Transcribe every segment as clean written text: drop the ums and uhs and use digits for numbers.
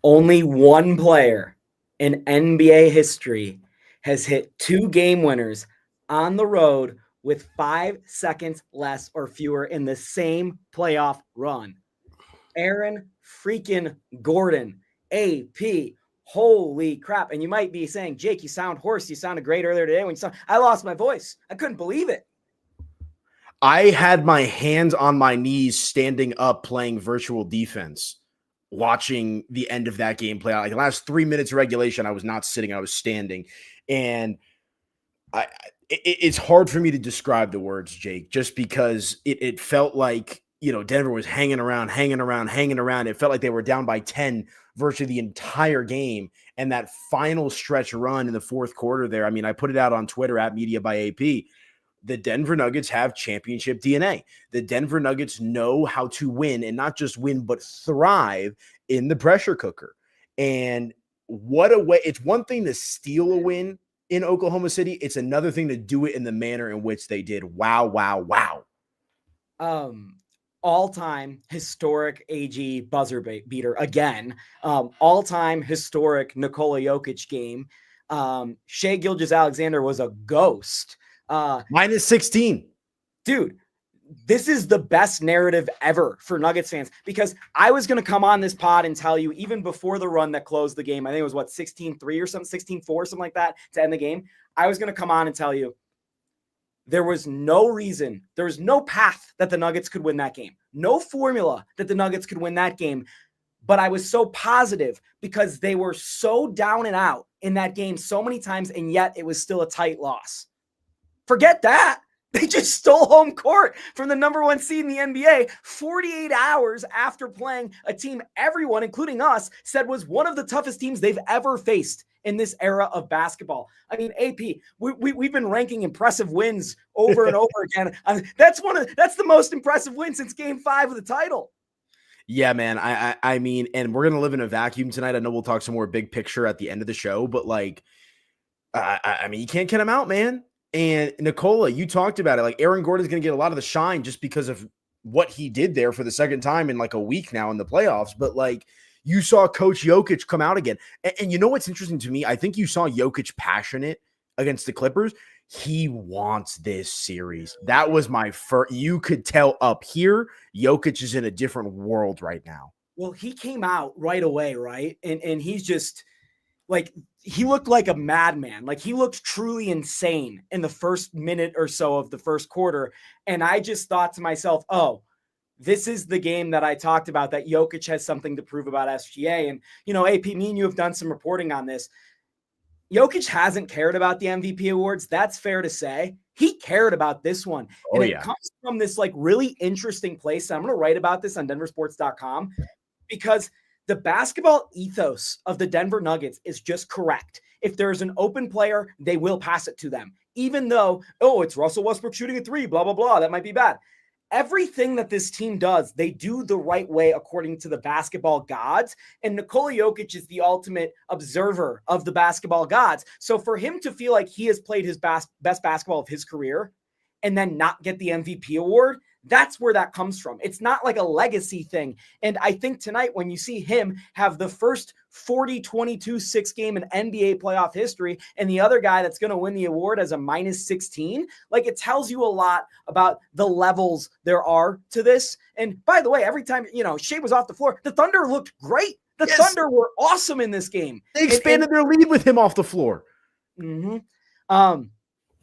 Only one player in NBA history has hit 2 game winners on the road with 5 seconds less or fewer in the same playoff run. Aaron freaking Gordon, AP. Holy crap. And you might be saying, Jake, you sound hoarse. You sounded great earlier today when you sound. I lost my voice. I couldn't believe it. I had my hands on my knees standing up playing virtual defense, watching the end of that game play out. Like the last 3 minutes of regulation, I was not sitting, I was standing. And it's hard for me to describe the words, Jake, just because it felt like, Denver was hanging around. It felt like they were down by 10 virtually the entire game. And that final stretch run in the fourth quarter there, I mean, I put it out on Twitter at Media by AP. The Denver Nuggets have championship DNA. The Denver Nuggets know how to win, and not just win, but thrive in the pressure cooker. And what a way. It's one thing to steal a win in Oklahoma City. It's another thing to do it in the manner in which they did. Wow, wow, wow. All-time historic AG buzzer beater again. All-time historic Nikola Jokic game. Shai Gilgeous-Alexander was a ghost. Minus 16. Dude, this is the best narrative ever for Nuggets fans, because I was going to come on this pod and tell you, even before the run that closed the game, I think it was 16-3 or something, 16-4, something like that to end the game. I was going to come on and tell you there was no reason, there was no path that the Nuggets could win that game. No formula that the Nuggets could win that game. But I was so positive because they were so down and out in that game so many times, and yet it was still a tight loss. Forget that. They just stole home court from the number 1 seed in the NBA 48 hours after playing a team everyone, including us, said was one of the toughest teams they've ever faced in this era of basketball. I mean, AP, we've been ranking impressive wins over and over again. That's the most impressive win since Game 5 of the title. Yeah, man. I mean, and we're gonna live in a vacuum tonight. I know we'll talk some more big picture at the end of the show, but like, I mean, you can't get him out, man. And Nikola, you talked about it. Like, Aaron Gordon's going to get a lot of the shine just because of what he did there for the second time in like a week now in the playoffs. But like, you saw Coach Jokic come out again. And you know what's interesting to me? I think you saw Jokic passionate against the Clippers. He wants this series. That was my first. You could tell up here, Jokic is in a different world right now. Well, he came out right away, right? And he's just like, he looked like a madman. Like, he looked truly insane in the first minute or so of the first quarter. And I just thought to myself, oh, this is the game that I talked about, that Jokic has something to prove about SGA. And, AP, me and you have done some reporting on this. Jokic hasn't cared about the MVP awards. That's fair to say. He cared about this one. And it comes from this like really interesting place. I'm going to write about this on denversports.com, because the basketball ethos of the Denver Nuggets is just correct. If there's an open player, they will pass it to them. Even though, it's Russell Westbrook shooting a 3, blah, blah, blah. That might be bad. Everything that this team does, they do the right way according to the basketball gods. And Nikola Jokic is the ultimate observer of the basketball gods. So for him to feel like he has played his best basketball of his career and then not get the MVP award, that's where that comes from. It's not like a legacy thing. And I think tonight, when you see him have the first 40-22-6 game in NBA playoff history, and the other guy that's going to win the award as a minus 16, like, it tells you a lot about the levels there are to this. And by the way, every time, Shai was off the floor, the Thunder looked great. The Thunder were awesome in this game. They expanded their lead with him off the floor. Mm-hmm. Out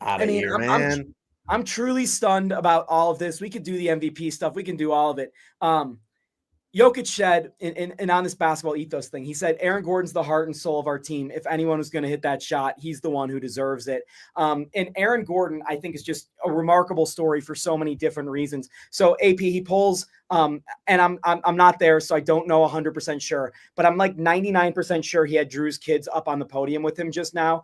of here, man. I'm truly stunned about all of this. We could do the MVP stuff. We can do all of it. Jokic said, and on this basketball ethos thing, he said, Aaron Gordon's the heart and soul of our team. If anyone was going to hit that shot, he's the one who deserves it. And Aaron Gordon, I think, is just a remarkable story for so many different reasons. So AP, he pulls, and I'm not there, so I don't know 100% sure, but I'm like 99% sure he had Drew's kids up on the podium with him just now.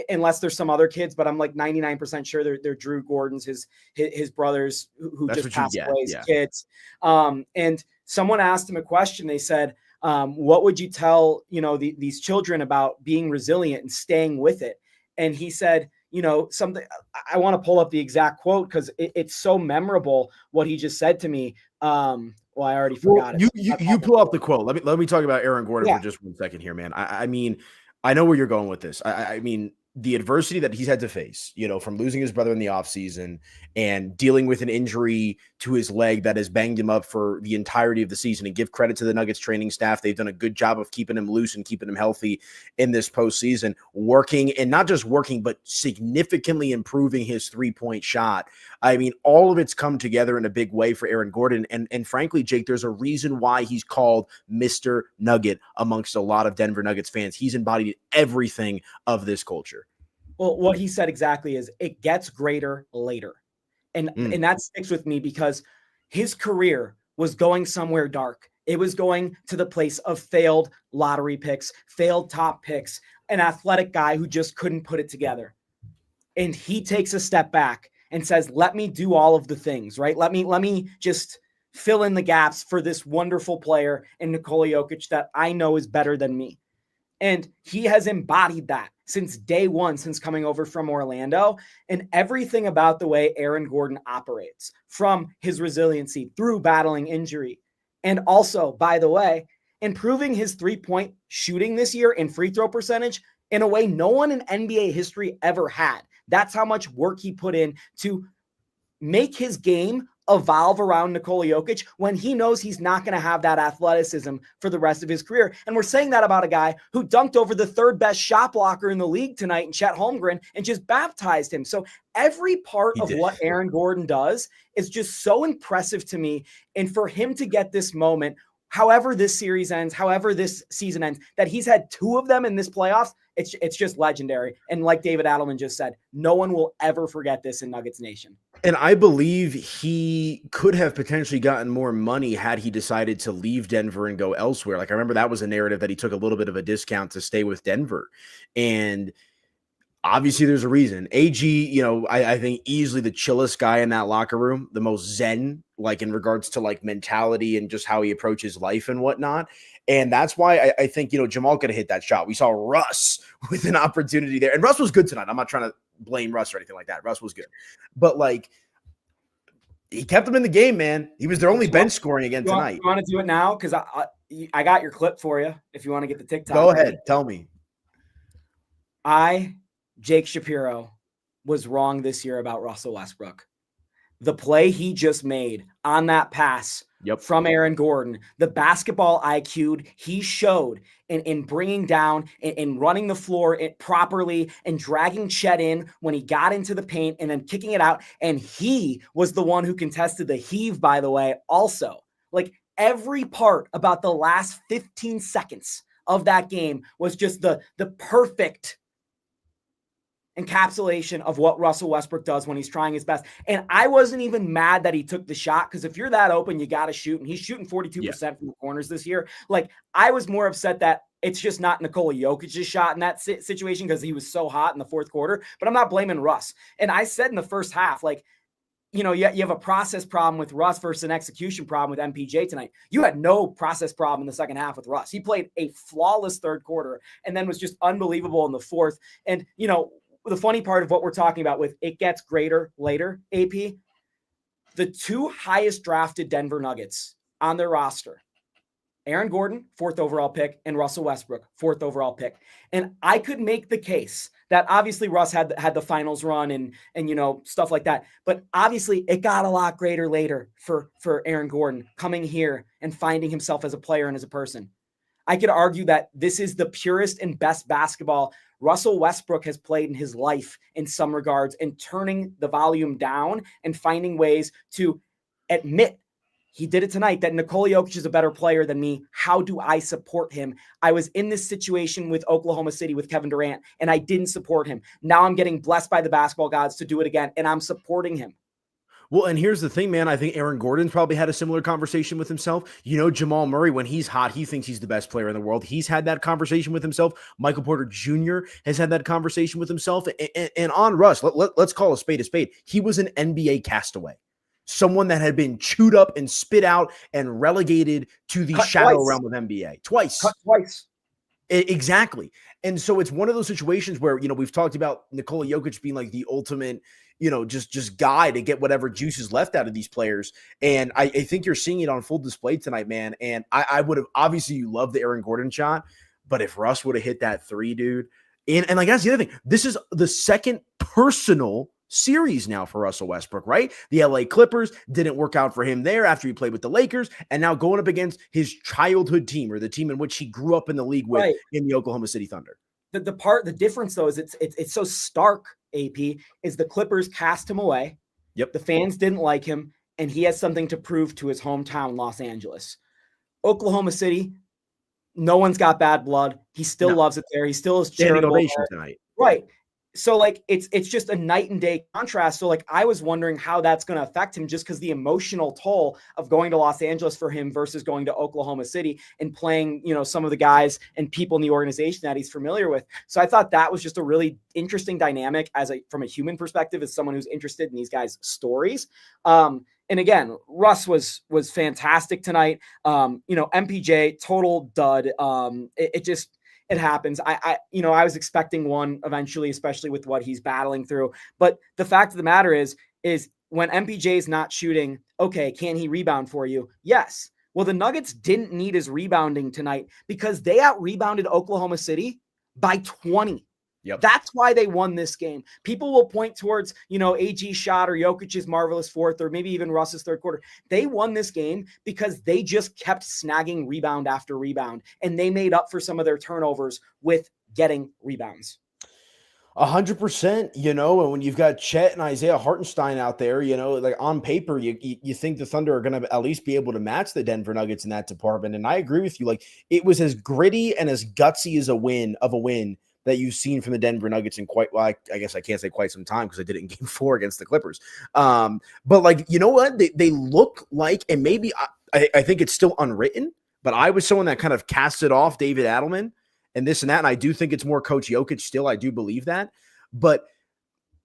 Unless there's some other kids, but I'm like 99% sure they're Drew Gordon's, his brothers who just passed away as kids. And someone asked him a question. They said, what would you tell, these children about being resilient and staying with it? And he said, something, I want to pull up the exact quote because it's so memorable what he just said to me. Well, I already Well, forgot it. you pull up the quote. Let me talk about Aaron Gordon Yeah. for just 1 second here, man. I mean, I know where you're going with this. I mean, the adversity that he's had to face, from losing his brother in the offseason and dealing with an injury to his leg that has banged him up for the entirety of the season. And give credit to the Nuggets training staff. They've done a good job of keeping him loose and keeping him healthy in this postseason, working and not just working, but significantly improving his 3-point shot. I mean, all of it's come together in a big way for Aaron Gordon. And frankly, Jake, there's a reason why he's called Mr. Nugget amongst a lot of Denver Nuggets fans. He's embodied everything of this culture. Well, what he said exactly is it gets greater later. And that sticks with me because his career was going somewhere dark. It was going to the place of failed lottery picks, failed top picks, an athletic guy who just couldn't put it together. And he takes a step back and says, let me do all of the things, right? Let me just fill in the gaps for this wonderful player in Nikola Jokic that I know is better than me. And he has embodied that since day one, since coming over from Orlando, and everything about the way Aaron Gordon operates, from his resiliency through battling injury. And also, by the way, improving his 3-point shooting this year and free throw percentage in a way no one in NBA history ever had. That's how much work he put in to make his game evolve around Nikola Jokic when he knows he's not going to have that athleticism for the rest of his career. And we're saying that about a guy who dunked over the third best shot blocker in the league tonight in Chet Holmgren and just baptized him. So every part of what Aaron Gordon does is just so impressive to me. And for him to get this moment, however this series ends, however this season ends, that he's had 2 of them in this playoffs, it's just legendary. And like David Adelman just said, no one will ever forget this in Nuggets Nation. And I believe he could have potentially gotten more money had he decided to leave Denver and go elsewhere. Like, I remember that was a narrative that he took a little bit of a discount to stay with Denver. And obviously there's a reason. AG, I think easily the chillest guy in that locker room, the most zen, like in regards to like mentality and just how he approaches life and whatnot. And that's why I think, Jamal could have hit that shot. We saw Russ with an opportunity there. And Russ was good tonight. I'm not trying to blame Russ or anything like that. Russ was good. But like, he kept them in the game, man. He was their only bench scoring again tonight. You want to do it now? Because I got your clip for you if you want to get the TikTok. Go ahead. Tell me. Jake Shapiro, was wrong this year about Russell Westbrook. The play he just made on that pass from Aaron Gordon, the basketball IQ he showed in bringing down and running the floor properly and dragging Chet in when he got into the paint and then kicking it out. And he was the one who contested the heave, by the way, also. Like, every part about the last 15 seconds of that game was just the perfect encapsulation of what Russell Westbrook does when he's trying his best. And I wasn't even mad that he took the shot, because if you're that open, you got to shoot. And he's shooting 42% from the corners this year. Like, I was more upset that it's just not Nikola Jokic's shot in that situation because he was so hot in the fourth quarter. But I'm not blaming Russ. And I said in the first half, like, you have a process problem with Russ versus an execution problem with MPJ tonight. You had no process problem in the second half with Russ. He played a flawless third quarter and then was just unbelievable in the fourth. And, the funny part of what we're talking about with it gets greater later, AP, the 2 highest drafted Denver Nuggets on their roster, Aaron Gordon, 4th overall pick, and Russell Westbrook, 4th overall pick. And I could make the case that obviously Russ had the finals run and stuff like that. But obviously it got a lot greater later for Aaron Gordon coming here and finding himself as a player and as a person. I could argue that this is the purest and best basketball Russell Westbrook has played in his life in some regards, and turning the volume down and finding ways to admit he did it tonight, that Nikola Jokic is a better player than me. How do I support him? I was in this situation with Oklahoma City with Kevin Durant, and I didn't support him. Now I'm getting blessed by the basketball gods to do it again, and I'm supporting him. Well, and here's the thing, man. I think Aaron Gordon's probably had a similar conversation with himself. Jamal Murray, when he's hot, he thinks he's the best player in the world. He's had that conversation with himself. Michael Porter Jr. has had that conversation with himself. And on Russ, let's call a spade a spade. He was an NBA castaway, someone that had been chewed up and spit out and relegated to the shadow realm of NBA. Twice. Exactly. And so it's one of those situations where, we've talked about Nikola Jokic being like the ultimate, just guy to get whatever juice is left out of these players. And I think you're seeing it on full display tonight, man. And I would have, obviously you love the Aaron Gordon shot, but if Russ would have hit that three, dude, and like, that's the other thing. This is the second personal series now for Russell Westbrook, right? The LA Clippers didn't work out for him there after he played with the Lakers, and now going up against his childhood team, or the team in which he grew up in the league with, in the Oklahoma City Thunder. The difference though is it's so stark, AP, is the Clippers cast him away. Yep. The fans didn't like him, and he has something to prove to his hometown, Los Angeles. Oklahoma City, no one's got bad blood. He still loves it there. He still is charitable tonight. Right. So like it's just a night and day contrast. So like I was wondering how that's going to affect him, just because the emotional toll of going to Los Angeles for him versus going to Oklahoma City and playing, some of the guys and people in the organization that he's familiar with. So I thought that was just a really interesting dynamic from a human perspective, as someone who's interested in these guys' stories. And again, Russ was fantastic tonight. MPJ, total dud. It happens. I was expecting one eventually, especially with what he's battling through. But the fact of the matter is when MPJ is not shooting, okay, can he rebound for you? Yes. Well, the Nuggets didn't need his rebounding tonight because they out-rebounded Oklahoma City by 20. Yep. That's why they won this game. People will point towards, AG's shot or Jokic's marvelous fourth, or maybe even Russ's third quarter. They won this game because they just kept snagging rebound after rebound, and they made up for some of their turnovers with getting rebounds. 100%, and when you've got Chet and Isaiah Hartenstein out there, like on paper, you think the Thunder are going to at least be able to match the Denver Nuggets in that department. And I agree with you. Like, it was as gritty and as gutsy as a win that you've seen from the Denver Nuggets in I guess I can't say quite some time, because I did it in game 4 against the Clippers. But like, you know what? They look like, and maybe I think it's still unwritten, but I was someone that kind of casted off David Adelman and this and that. And I do think it's more Coach Jokic still. I do believe that. But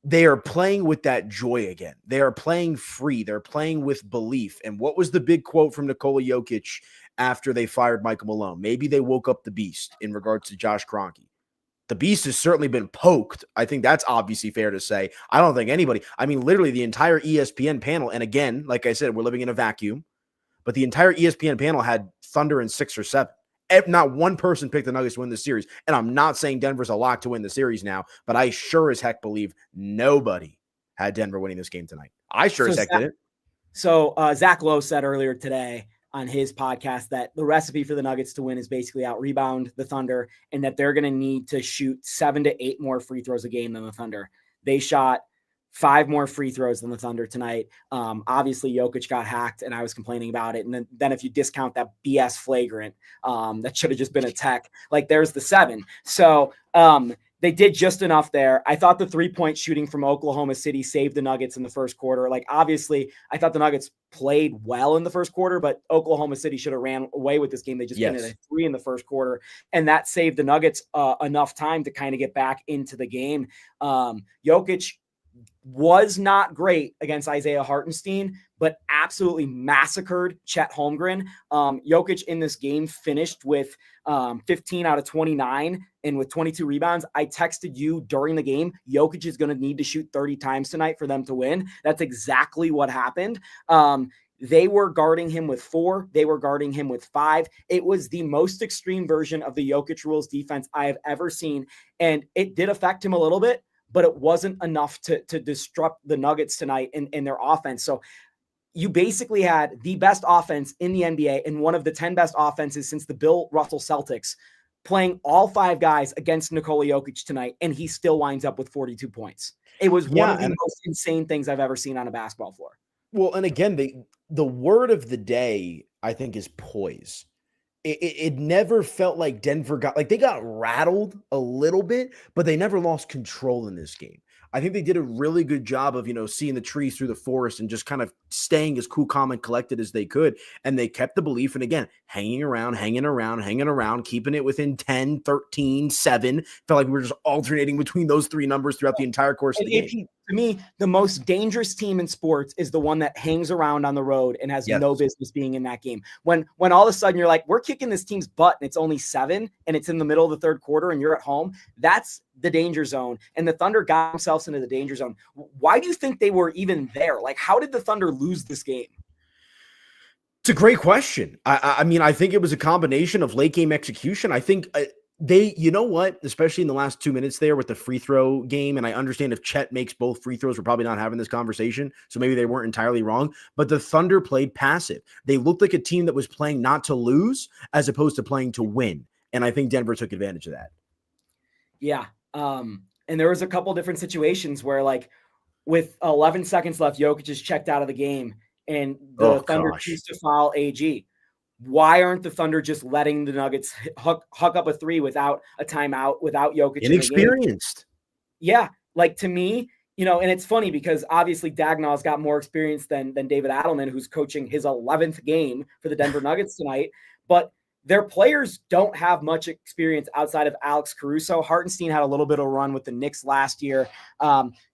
they are playing with that joy again. They are playing free. They're playing with belief. And what was the big quote from Nikola Jokic after they fired Michael Malone? Maybe they woke up the beast in regards to Josh Kroenke. The beast has certainly been poked. I think that's obviously fair to say. I don't think anybody, literally the entire ESPN panel, and again, like I said, we're living in a vacuum, but the entire ESPN panel had Thunder in 6 or 7. Not one person picked the Nuggets to win the series. And I'm not saying Denver's a lock to win the series now, but I sure as heck believe nobody had Denver winning this game tonight. I sure as heck didn't. So Zach Lowe said earlier today on his podcast that the recipe for the Nuggets to win is basically out-rebound the Thunder, and that they're going to need to shoot 7 to 8 more free throws a game than the Thunder. They shot 5 more free throws than the Thunder tonight. Obviously, Jokic got hacked, and I was complaining about it. And then if you discount that BS flagrant, that should have just been a tech, like there's the 7. So they did just enough there. I thought the 3-point shooting from Oklahoma City saved the Nuggets in the first quarter. Like, obviously, I thought the Nuggets played well in the first quarter, but Oklahoma City should have ran away with this game. They just finished at 3 in the first quarter, and that saved the Nuggets enough time to kind of get back into the game. Jokic was not great against Isaiah Hartenstein, but absolutely massacred Chet Holmgren. Jokic in this game finished with 15 out of 29 and with 22 rebounds. I texted you during the game, Jokic is going to need to shoot 30 times tonight for them to win. That's exactly what happened. They were guarding him with 4. They were guarding him with 5. It was the most extreme version of the Jokic rules defense I have ever seen. And it did affect him a little bit, but it wasn't enough to disrupt the Nuggets tonight in their offense. So you basically had the best offense in the NBA and one of the 10 best offenses since the Bill Russell Celtics playing all 5 guys against Nikola Jokic tonight, and he still winds up with 42 points. It was one of the most insane things I've ever seen on a basketball floor. Well, and again, the word of the day, I think, is poise. It never felt like Denver they got rattled a little bit, but they never lost control in this game. I think they did a really good job of, seeing the trees through the forest and just kind of staying as cool, calm, and collected as they could. And they kept the belief. And again, hanging around, keeping it within 10, 13, 7. Felt like we were just alternating between those three numbers throughout the entire course of the game. To me, the most dangerous team in sports is the one that hangs around on the road and has no business being in that game. When all of a sudden you're like, we're kicking this team's butt and it's only 7 and it's in the middle of the third quarter and you're at home, that's the danger zone. And the Thunder got themselves into the danger zone. Why do you think they were even there? Like, how did the Thunder lose this game? It's a great question. I mean, I think it was a combination of late game execution. I think you know what, especially in the last 2 minutes there with the free throw game, and I understand if Chet makes both free throws, we're probably not having this conversation, so maybe they weren't entirely wrong, but the Thunder played passive. They looked like a team that was playing not to lose as opposed to playing to win, and I think Denver took advantage of that. Yeah, and there was a couple different situations where, like, with 11 seconds left, Jokic is checked out of the game, and the Thunder choose to foul AG. Why aren't the Thunder just letting the Nuggets hook up a 3 without a timeout, without Jokic? Inexperienced. Yeah. Like, to me, and it's funny because obviously Dagnall's got more experience than David Adelman, who's coaching his 11th game for the Denver Nuggets tonight. But their players don't have much experience outside of Alex Caruso. Hartenstein had a little bit of a run with the Knicks last year.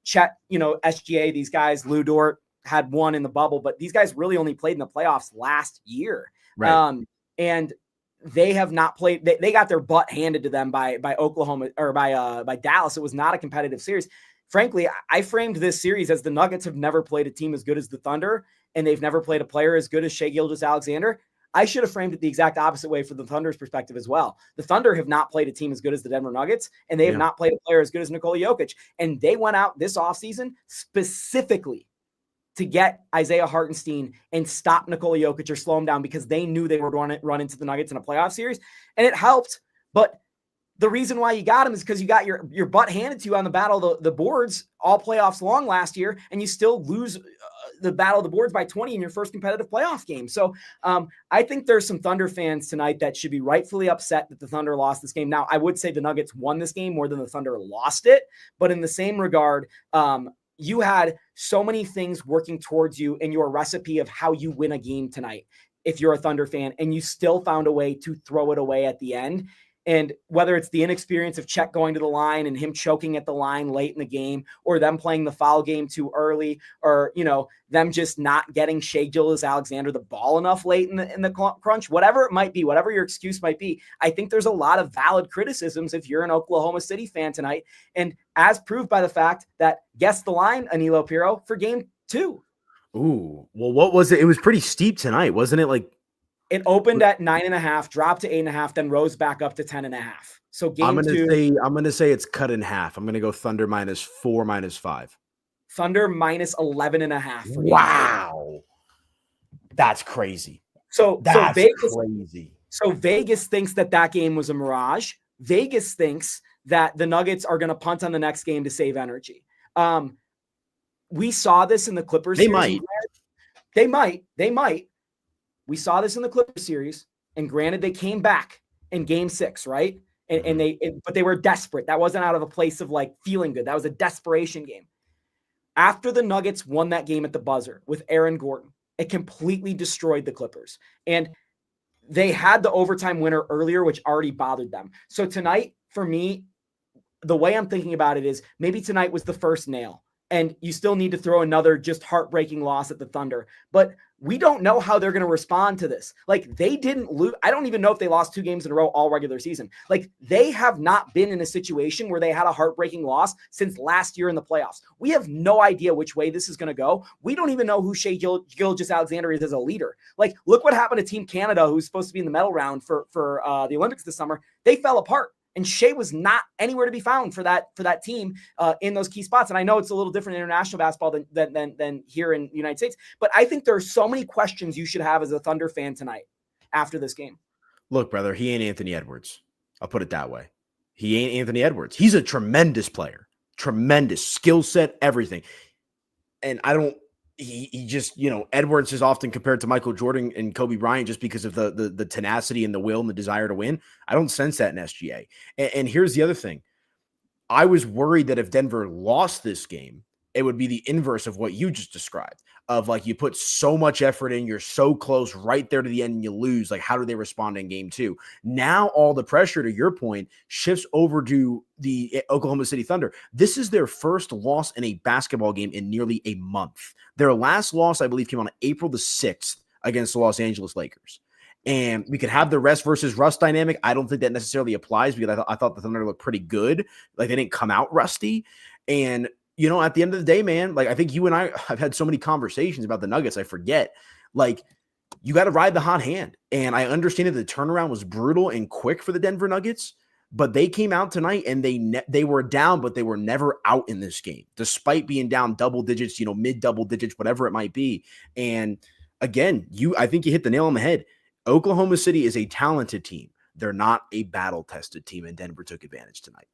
Chet, SGA, these guys, Lou Dort had one in the bubble, but these guys really only played in the playoffs last year. Right. And they have not played. They got their butt handed to them by Oklahoma or by Dallas. It was not a competitive series. Frankly, I framed this series as the Nuggets have never played a team as good as the Thunder, and they've never played a player as good as Shai Gilgeous-Alexander. I should have framed it the exact opposite way for the Thunder's perspective as well. The Thunder have not played a team as good as the Denver Nuggets, and they have not played a player as good as Nikola Jokic. And they went out this offseason specifically to get Isaiah Hartenstein and stop Nikola Jokic or slow him down because they knew they would run into the Nuggets in a playoff series. And it helped. But the reason why you got him is because you got your butt handed to you on the battle of the boards all playoffs long last year, and you still lose the battle of the boards by 20 in your first competitive playoff game. So I think there's some Thunder fans tonight that should be rightfully upset that the Thunder lost this game. Now, I would say the Nuggets won this game more than the Thunder lost it. But in the same regard, you had so many things working towards you in your recipe of how you win a game tonight if you're a Thunder fan, and you still found a way to throw it away at the end. And whether it's the inexperience of Chet going to the line and him choking at the line late in the game, or them playing the foul game too early, or, them just not getting Shai Gilgeous-Alexander the ball enough late in the crunch, whatever it might be, whatever your excuse might be, I think there's a lot of valid criticisms if you're an Oklahoma City fan tonight. And as proved by the fact that, guess the line, Aniello Piro, for game 2. Ooh, well, what was it? It was pretty steep tonight, wasn't it? Like, it opened at 9.5, dropped to 8.5, then rose back up to 10.5. So game 2. I'm gonna say it's cut in half. I'm gonna go Thunder -4, -5. Thunder -11.5. Wow, that's crazy. That's crazy. So Vegas thinks that game was a mirage. Vegas thinks that the Nuggets are going to punt on the next game to save energy. We saw this in the Clippers. They series. might. They might. We saw this in the Clippers series, and granted, they came back in game 6, right? But they were desperate. That wasn't out of a place of like feeling good. That was a desperation game. After the Nuggets won that game at the buzzer with Aaron Gordon, it completely destroyed the Clippers. And they had the overtime winner earlier, which already bothered them. So tonight, for me, the way I'm thinking about it is maybe tonight was the first nail, and you still need to throw another just heartbreaking loss at the Thunder. But we don't know how they're going to respond to this. Like, they didn't lose. I don't even know if they lost 2 games in a row all regular season. Like, they have not been in a situation where they had a heartbreaking loss since last year in the playoffs. We have no idea which way this is going to go. We don't even know who Shai Gilgeous-Alexander is as a leader. Like, look what happened to Team Canada, who's supposed to be in the medal round for the Olympics this summer. They fell apart. And Shai was not anywhere to be found for that team in those key spots. And I know it's a little different in international basketball than here in the United States. But I think there are so many questions you should have as a Thunder fan tonight after this game. Look, brother, he ain't Anthony Edwards. I'll put it that way. He ain't Anthony Edwards. He's a tremendous player. Tremendous skill set, everything. And he just, Edwards is often compared to Michael Jordan and Kobe Bryant just because of the tenacity and the will and the desire to win. I don't sense that in SGA. And here's the other thing. I was worried that if Denver lost this game, it would be the inverse of what you just described, of like you put so much effort in, you're so close right there to the end and you lose. Like, how do they respond in game two? Now all the pressure, to your point, shifts over to the Oklahoma City Thunder. This is their first loss in a basketball game in nearly a month. Their last loss, I believe, came on April the 6th against the Los Angeles Lakers. And we could have the rest versus rust dynamic. I don't think that necessarily applies because I thought the Thunder looked pretty good. Like, they didn't come out rusty. And at the end of the day, man, like, I think you and I have had so many conversations about the Nuggets, I forget. Like, you got to ride the hot hand. And I understand that the turnaround was brutal and quick for the Denver Nuggets, but they came out tonight and they were down, but they were never out in this game, despite being down double digits, mid double digits, whatever it might be. And again, I think you hit the nail on the head. Oklahoma City is a talented team. They're not a battle-tested team, and Denver took advantage tonight.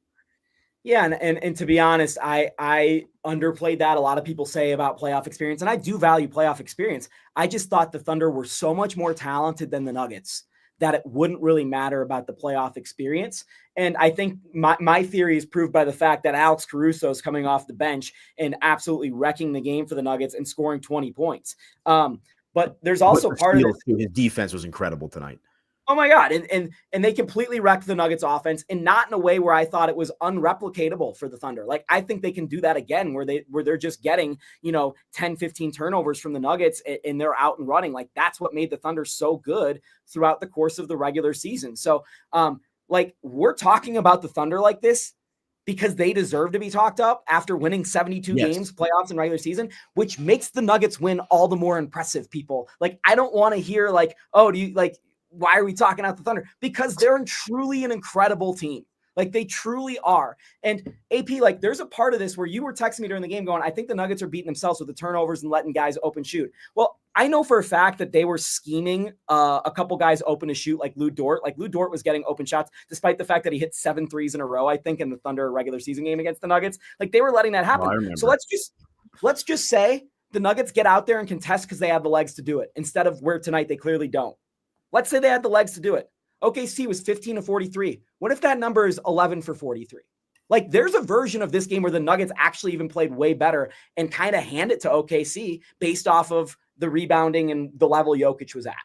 Yeah, and to be honest, I underplayed that. A lot of people say about playoff experience, and I do value playoff experience. I just thought the Thunder were so much more talented than the Nuggets that it wouldn't really matter about the playoff experience. And I think my theory is proved by the fact that Alex Caruso is coming off the bench and absolutely wrecking the game for the Nuggets and scoring 20 points. But there's also part of this. His defense was incredible tonight. Oh my God. And they completely wrecked the Nuggets offense, and not in a way where I thought it was unreplicatable for the Thunder. Like, I think they can do that again, where they're just getting, 10, 15 turnovers from the Nuggets and they're out and running. Like, that's what made the Thunder so good throughout the course of the regular season. So, we're talking about the Thunder like this because they deserve to be talked up after winning 72 games, playoffs and regular season, which makes the Nuggets win all the more impressive, people. Like, I don't want to hear like, oh, why are we talking about the Thunder? Because they're truly an incredible team. Like, they truly are. And AP, like, there's a part of this where you were texting me during the game going, I think the Nuggets are beating themselves with the turnovers and letting guys open shoot. Well, I know for a fact that they were scheming a couple guys open to shoot, like Lou Dort. Like, Lou Dort was getting open shots, despite the fact that he hit 7 threes in a row, I think, in the Thunder regular season game against the Nuggets. Like, they were letting that happen. So let's just say the Nuggets get out there and contest because they have the legs to do it, instead of where tonight they clearly don't. Let's say they had the legs to do it. OKC was 15 of 43. What if that number is 11 for 43? Like, there's a version of this game where the Nuggets actually even played way better and kind of hand it to OKC based off of the rebounding and the level Jokic was at.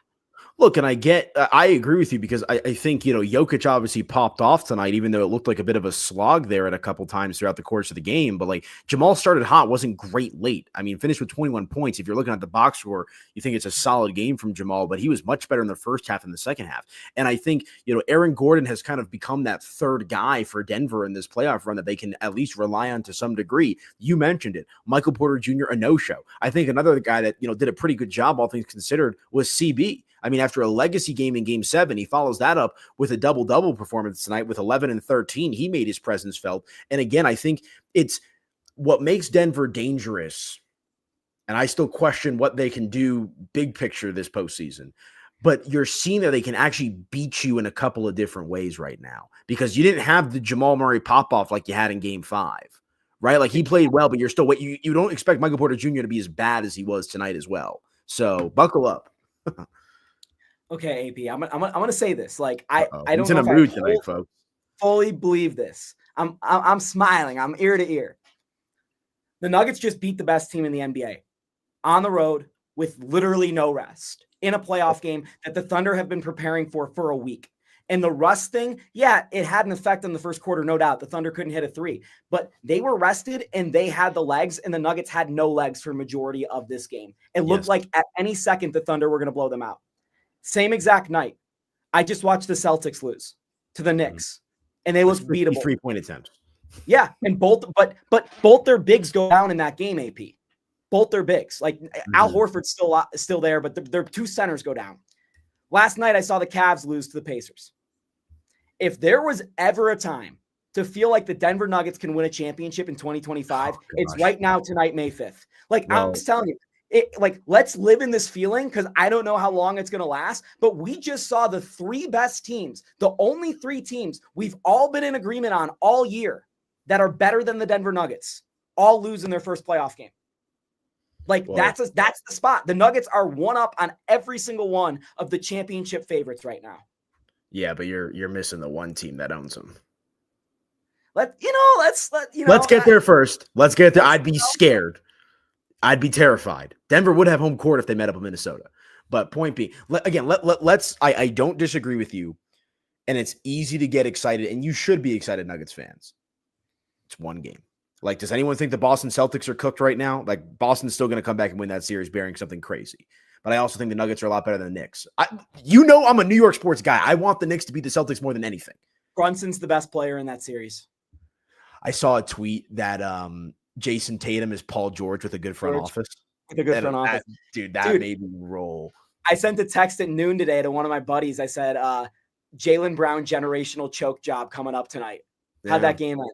Look, and I agree with you because I think, Jokic obviously popped off tonight, even though it looked like a bit of a slog there at a couple times throughout the course of the game. But like, Jamal started hot, wasn't great late. I mean, finished with 21 points. If you're looking at the box score, you think it's a solid game from Jamal, but he was much better in the first half than the second half. And I think, Aaron Gordon has kind of become that third guy for Denver in this playoff run that they can at least rely on to some degree. You mentioned it. Michael Porter Jr., a no-show. I think another guy that, did a pretty good job, all things considered, was CB. I mean, after a legacy game in Game 7, he follows that up with a double-double performance tonight with 11 and 13. He made his presence felt. And again, I think it's what makes Denver dangerous, and I still question what they can do big picture this postseason, but you're seeing that they can actually beat you in a couple of different ways right now because you didn't have the Jamal Murray pop-off like you had in Game 5, right? Like, he played well, but you're still – you don't expect Michael Porter Jr. to be as bad as he was tonight as well. So buckle up. Okay, AP, I'm gonna say this. Like, I don't know if mood tonight, folks. Fully believe this. I'm smiling. I'm ear to ear. The Nuggets just beat the best team in the NBA on the road with literally no rest in a playoff game that the Thunder have been preparing for a week. And the rust thing, yeah, it had an effect on the first quarter, no doubt. The Thunder couldn't hit a three, but they were rested and they had the legs, and the Nuggets had no legs for majority of this game. It looked like at any second the Thunder were going to blow them out. Same exact night, I just watched the Celtics lose to the Knicks, and they looked beatable. 3-point attempts. Yeah, and both their bigs go down in that game. AP, both their bigs. Like, Al Horford's still there, but their two centers go down. Last night, I saw the Cavs lose to the Pacers. If there was ever a time to feel like the Denver Nuggets can win a championship in 2025, it's right now, tonight, May 5th. Like, I was telling you. Let's live in this feeling because I don't know how long it's going to last, but we just saw the three best teams, the only three teams we've all been in agreement on all year that are better than the Denver Nuggets, all lose in their first playoff game. Like, that's the spot. The Nuggets are one up on every single one of the championship favorites right now. Yeah, but you're missing the one team that owns them. Let's get there first. Let's get there. I'd be scared. I'd be terrified. Denver would have home court if they met up with Minnesota. But point being, let's. I don't disagree with you, and it's easy to get excited, and you should be excited, Nuggets fans. It's one game. Like, does anyone think the Boston Celtics are cooked right now? Like, Boston's still going to come back and win that series, bearing something crazy. But I also think the Nuggets are a lot better than the Knicks. I'm a New York sports guy. I want the Knicks to beat the Celtics more than anything. Brunson's the best player in that series. I saw a tweet that Jason Tatum is Paul George with a good front office. With a good front office. Dude, made me roll. I sent a text at noon today to one of my buddies. I said, Jaylen Brown generational choke job coming up tonight. How'd that game end?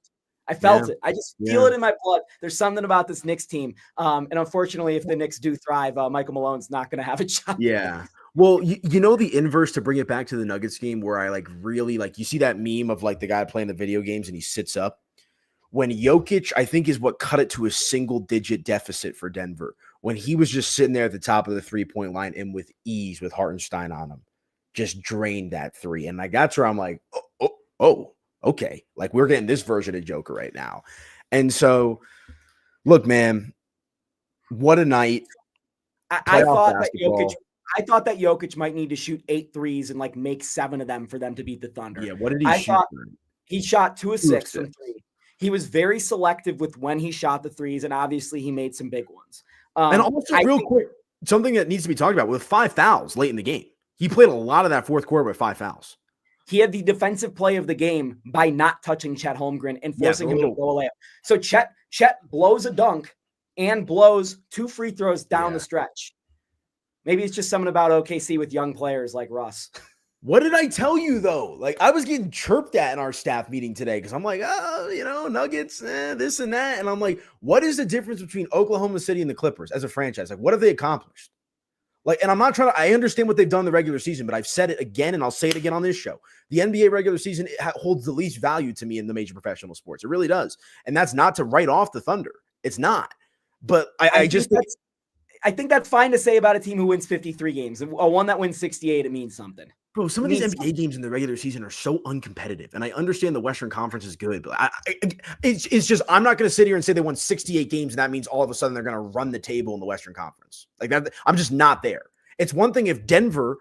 I felt it. I just feel it in my blood. There's something about this Knicks team. And unfortunately, if the Knicks do thrive, Michael Malone's not going to have a job. Yeah. Well, you know the inverse to bring it back to the Nuggets game where I really you see that meme of the guy playing the video games and he sits up. When Jokic, I think, is what cut it to a single-digit deficit for Denver. When he was just sitting there at the top of the three-point line and with ease with Hartenstein on him, just drained that three. And that's where I'm like, oh, okay. We're getting this version of Joker right now. And so, look, man, what a night. I thought that Jokic might need to shoot 8 threes and make 7 of them for them to beat the Thunder. Yeah, what did he shoot? He shot 2 of 6 from 3. He was very selective with when he shot the threes, and obviously he made some big ones. And also, quick, something that needs to be talked about with 5 fouls late in the game. He played a lot of that fourth quarter with 5 fouls. He had the defensive play of the game by not touching Chet Holmgren and forcing him to blow a layup. So Chet blows a dunk and blows 2 free throws down the stretch. Maybe it's just something about OKC with young players like Russ. What did I tell you, though? I was getting chirped at in our staff meeting today because I'm like, Nuggets, this and that. And I'm like, what is the difference between Oklahoma City and the Clippers as a franchise? What have they accomplished? And I'm not trying to – I understand what they've done in the regular season, but I've said it again, and I'll say it again on this show. The NBA regular season holds the least value to me in the major professional sports. It really does. And that's not to write off the Thunder. It's not. But I think that's fine to say about a team who wins 53 games. A one that wins 68, it means something. Bro, some of these NBA games in the regular season are so uncompetitive, and I understand the Western Conference is good, but it's just I'm not going to sit here and say they won 68 games, and that means all of a sudden they're going to run the table in the Western Conference. That, I'm just not there. It's one thing if Denver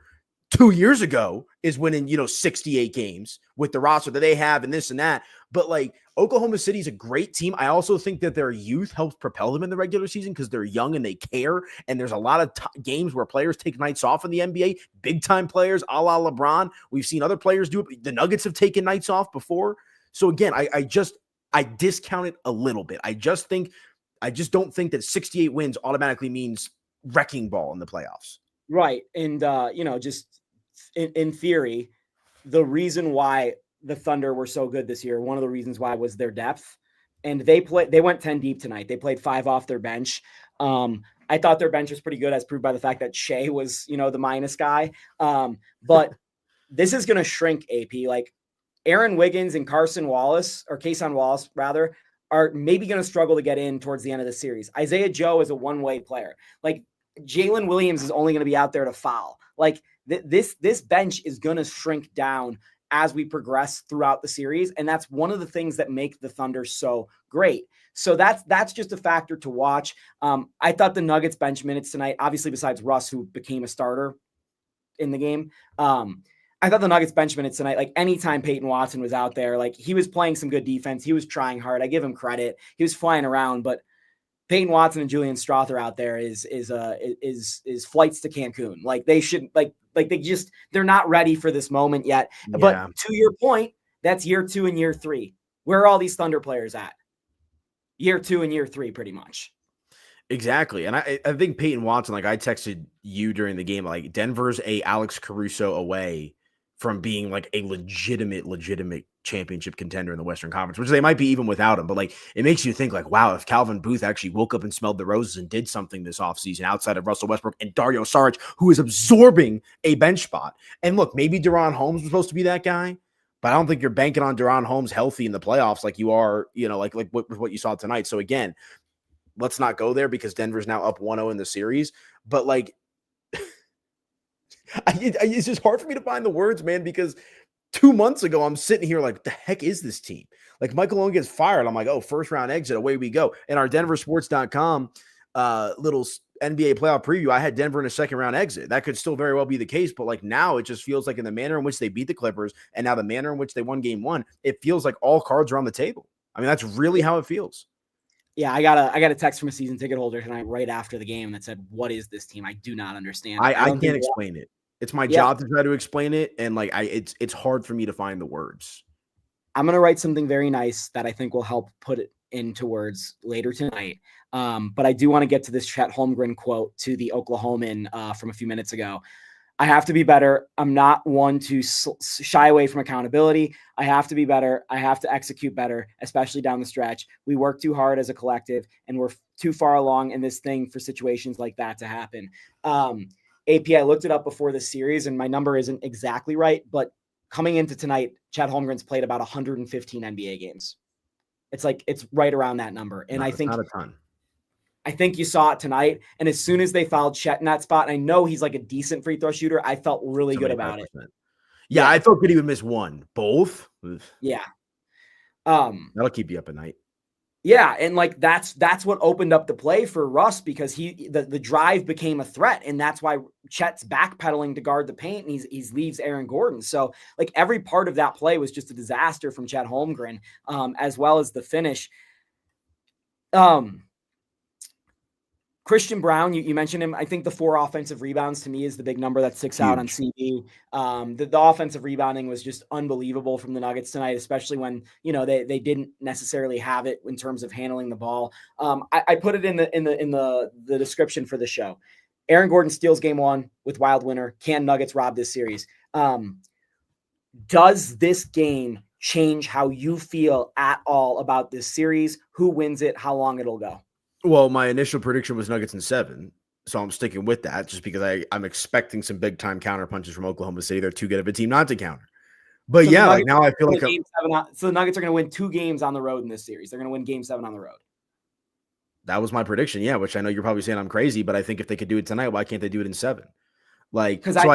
2 years ago is winning, 68 games with the roster that they have and this and that, but Oklahoma City is a great team. I also think that their youth helps propel them in the regular season because they're young and they care. And there's a lot of games where players take nights off in the NBA, big time players, a la LeBron. We've seen other players do it. The Nuggets have taken nights off before. So again, I discount it a little bit. I just don't think that 68 wins automatically means wrecking ball in the playoffs. Right. And, just in theory, the reason why the Thunder were so good this year, one of the reasons why was their depth. And they went 10 deep tonight. They played 5 off their bench. I thought their bench was pretty good, as proved by the fact that Shea was, the minus guy. But this is going to shrink AP. Aaron Wiggins and Kason Wallace, rather, are maybe going to struggle to get in towards the end of the series. Isaiah Joe is a one-way player. Jalen Williams is only going to be out there to foul. This bench is going to shrink down as we progress throughout the series. And that's one of the things that make the Thunder so great. So that's just a factor to watch. I thought the Nuggets bench minutes tonight, obviously besides Russ, who became a starter in the game. I thought the Nuggets bench minutes tonight, anytime Peyton Watson was out there, he was playing some good defense. He was trying hard. I give him credit. He was flying around, but Peyton Watson and Julian Strother out there is flights to Cancun. They shouldn't they're not ready for this moment yet. Yeah. But to your point, that's year 2 and year 3. Where are all these Thunder players at? Year 2 and year 3, pretty much. Exactly. And I think Peyton Watson, I texted you during the game, Denver's a Alex Caruso away from being a legitimate championship contender in the Western Conference, which they might be even without him. But it makes you think wow, if Calvin Booth actually woke up and smelled the roses and did something this offseason outside of Russell Westbrook and Dario Saric, who is absorbing a bench spot. And look, maybe De'Ron Holmes was supposed to be that guy, but I don't think you're banking on De'Ron Holmes healthy in the playoffs like you are, with what you saw tonight. So again, let's not go there because Denver's now up 1-0 in the series. But it's just hard for me to find the words, man, because 2 months ago, I'm sitting here like, what the heck is this team? Like Michael Malone gets fired. I'm like, oh, first round exit, away we go. And our DenverSports.com little NBA playoff preview, I had Denver in a second round exit. That could still very well be the case, but like now it just feels like in the manner in which they beat the Clippers and now the manner in which they won game one, it feels like all cards are on the table. I mean, that's really how it feels. Yeah, I got a text from a season ticket holder tonight right after the game that said, "What is this team? I do not understand it." I I don't can't think. explain it. It's my Yeah, job to try to explain it, and like it's hard for me to find the words. I'm gonna write something very nice that I think will help put it into words later tonight. But I do want to get to this Chet Holmgren quote to the Oklahoman from a few minutes ago. I have to be better. I'm not one to shy away from accountability. I have to be better. I have to execute better, especially down the stretch. We work too hard as a collective, and we're too far along in this thing for situations like that to happen. AP, I looked it up before the series, and my number isn't exactly right, but coming into tonight, Chad Holmgren's played about 115 NBA games. It's right around that number. And It's not a ton. I think you saw it tonight. And as soon as they fouled Chet in that spot, and I know he's like a decent free throw shooter, I felt really good about it. Yeah, I thought good he would miss one. Both? Yeah. That'll keep you up at night. Yeah, and like that's what opened up the play for Russ because the drive became a threat, and that's why Chet's backpedaling to guard the paint, and he leaves Aaron Gordon. So like every part of that play was just a disaster from Chet Holmgren, as well as the finish. Christian Brown, you mentioned him. I think the 4 offensive rebounds to me is the big number that sticks out on CB. The offensive rebounding was just unbelievable from the Nuggets tonight, especially when they didn't necessarily have it in terms of handling the ball. I put it in the description for the show. Aaron Gordon steals game 1 with wild winner. Can Nuggets rob this series? Does this game change how you feel at all about this series? Who wins it? How long it'll go? Well, my initial prediction was Nuggets in 7, so I'm sticking with that just because I'm expecting some big time counter punches from Oklahoma City. They're too good of a team not to counter. But so yeah, like now I feel like so the Nuggets are going to win 2 games on the road in this series. They're going to win game 7 on the road. That was my prediction, yeah. Which I know you're probably saying I'm crazy, but I think if they could do it tonight, why can't they do it in 7? Like, so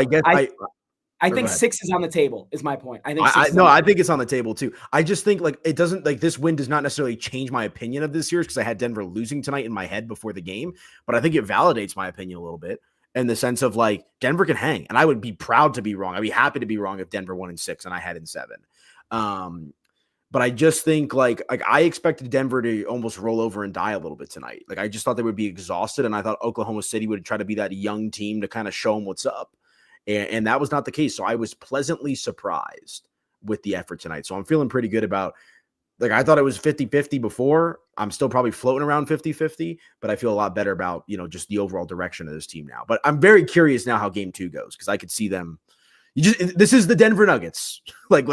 I think 6 is on the table. Is my point. I think I think it's on the table too. I just think like it doesn't like this win does not necessarily change my opinion of this series because I had Denver losing tonight in my head before the game, but I think it validates my opinion a little bit in the sense of like Denver can hang, and I would be proud to be wrong. I'd be happy to be wrong if Denver won in 6 and I had in 7. But I just think like I expected Denver to almost roll over and die a little bit tonight. Like I just thought they would be exhausted, and I thought Oklahoma City would try to be that young team to kind of show them what's up. And that was not the case. So I was pleasantly surprised with the effort tonight. So I'm feeling pretty good about, like, I thought it was 50-50 before. I'm still probably floating around 50-50, but I feel a lot better about, just the overall direction of this team now. But I'm very curious now how game 2 goes because I could see them. This is the Denver Nuggets. Like,